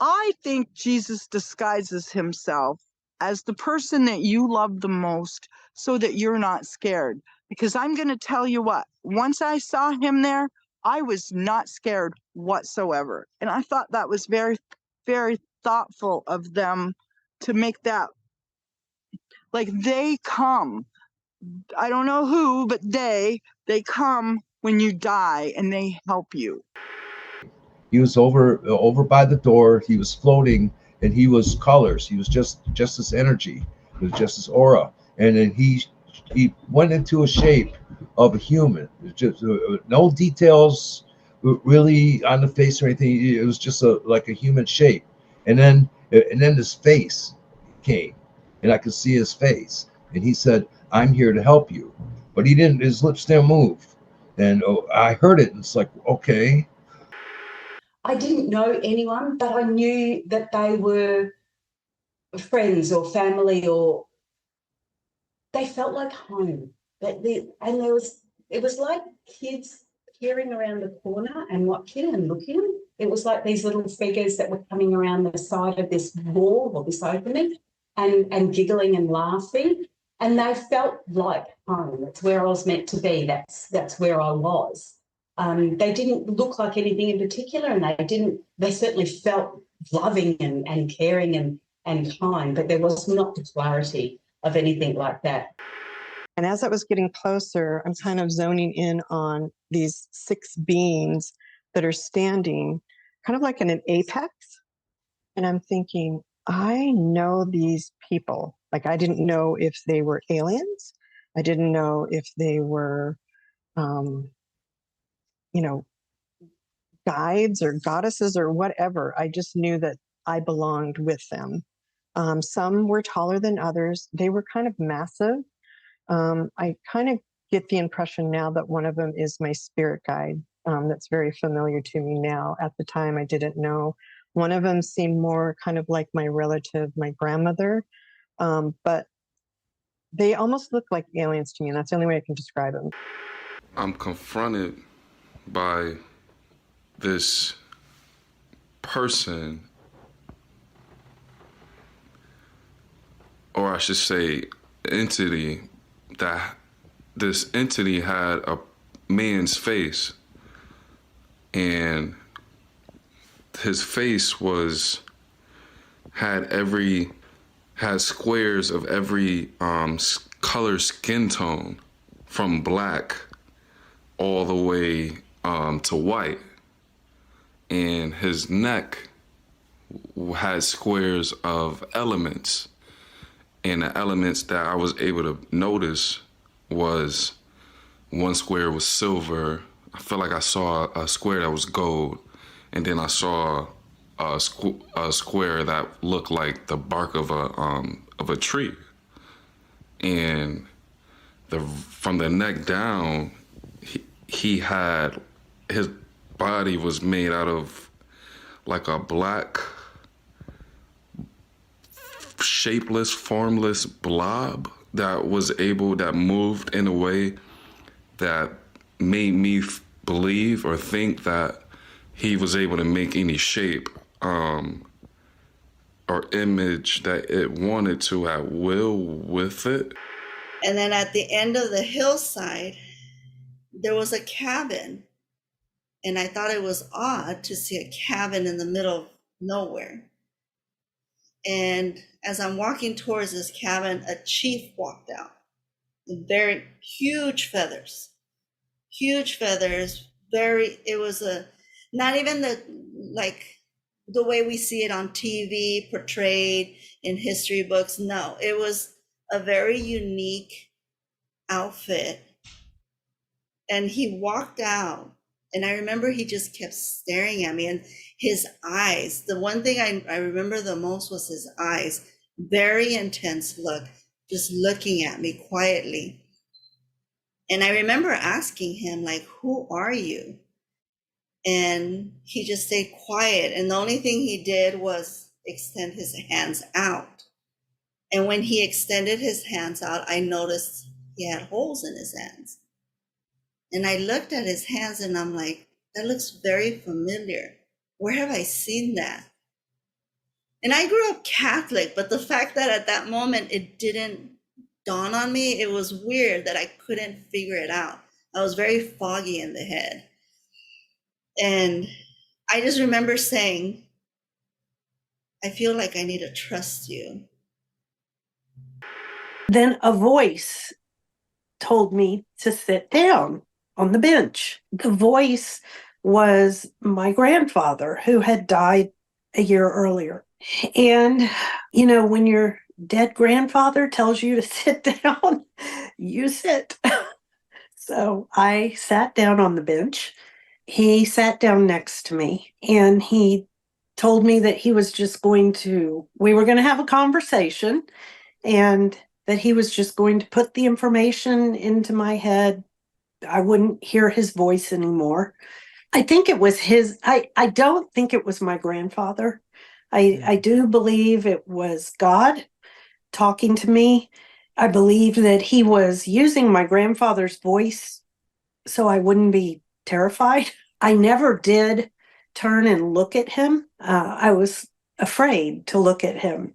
I think Jesus disguises himself as the person that you love the most so that you're not scared. Because I'm going to tell you what, once I saw him there, I was not scared whatsoever. And I thought that was very, very thoughtful of them to make that, like, they come. I don't know who, but they come when you die and they help you. He was over by the door. He was floating, and he was colors. He was just this energy. It was just this aura, and then he went into a shape of a human. It was just no details really on the face or anything. It was just like a human shape, and then this face came, and I could see his face, and he said, "I'm here to help you," but he didn't. His lips didn't move, and I heard it, and it's like, okay. I didn't know anyone, but I knew that they were friends or family, or they felt like home. It was like kids peering around the corner and watching and looking. It was like these little figures that were coming around the side of this wall or this opening and giggling and laughing. And they felt like home. That's where I was meant to be. That's where I was. They didn't look like anything in particular, and they certainly felt loving and caring and kind, but there was not the clarity of anything like that. And as I was getting closer, I'm kind of zoning in on these 6 beings that are standing kind of like in an apex. And I'm thinking, I know these people. Like, I didn't know if they were aliens. I didn't know if they were, guides or goddesses or whatever. I just knew that I belonged with them. Some were taller than others. They were kind of massive. I kind of get the impression now that one of them is my spirit guide. That's very familiar to me now. At the time, I didn't know. One of them seemed more kind of like my relative, my grandmother, but they almost look like aliens to me, and that's the only way I can describe them. I'm confronted by this person, or I should say entity, that this entity had a man's face, and his face had squares of every color skin tone, from black all the way to white, and his neck had squares of elements. And the elements that I was able to notice was, one square was silver. I felt like I saw a square that was gold. And then I saw a square that looked like the bark of a tree. And from the neck down, his body was made out of like a black, shapeless, formless blob that moved in a way that made me believe or think that he was able to make any shape or image that it wanted to at will with it. And then at the end of the hillside, there was a cabin. And I thought it was odd to see a cabin in the middle of nowhere. And as I'm walking towards this cabin, a chief walked out. Very huge feathers, it was not even the way we see it on TV portrayed in history books. No, it was a very unique outfit. And he walked out, and I remember he just kept staring at me, and his eyes, the one thing I remember the most was his eyes, very intense look, just looking at me quietly. And I remember asking him, like, who are you? And he just stayed quiet. And the only thing he did was extend his hands out. And when he extended his hands out, I noticed he had holes in his hands. And I looked at his hands and I'm like, that looks very familiar. Where have I seen that? And I grew up Catholic, but the fact that at that moment it didn't dawn on me, it was weird that I couldn't figure it out. I was very foggy in the head. And I just remember saying, I feel like I need to trust you. Then a voice told me to sit down on the bench. The voice was my grandfather, who had died a year earlier. And, you know, when your dead grandfather tells you to sit down, you sit. So I sat down on the bench. He sat down next to me and he told me that he was just we were going to have a conversation, and that he was just going to put the information into my head. I wouldn't hear his voice anymore. I think it was I don't think it was my grandfather. I do believe it was God talking to me. I believe that he was using my grandfather's voice so I wouldn't be terrified. I never did turn and look at him. I was afraid to look at him.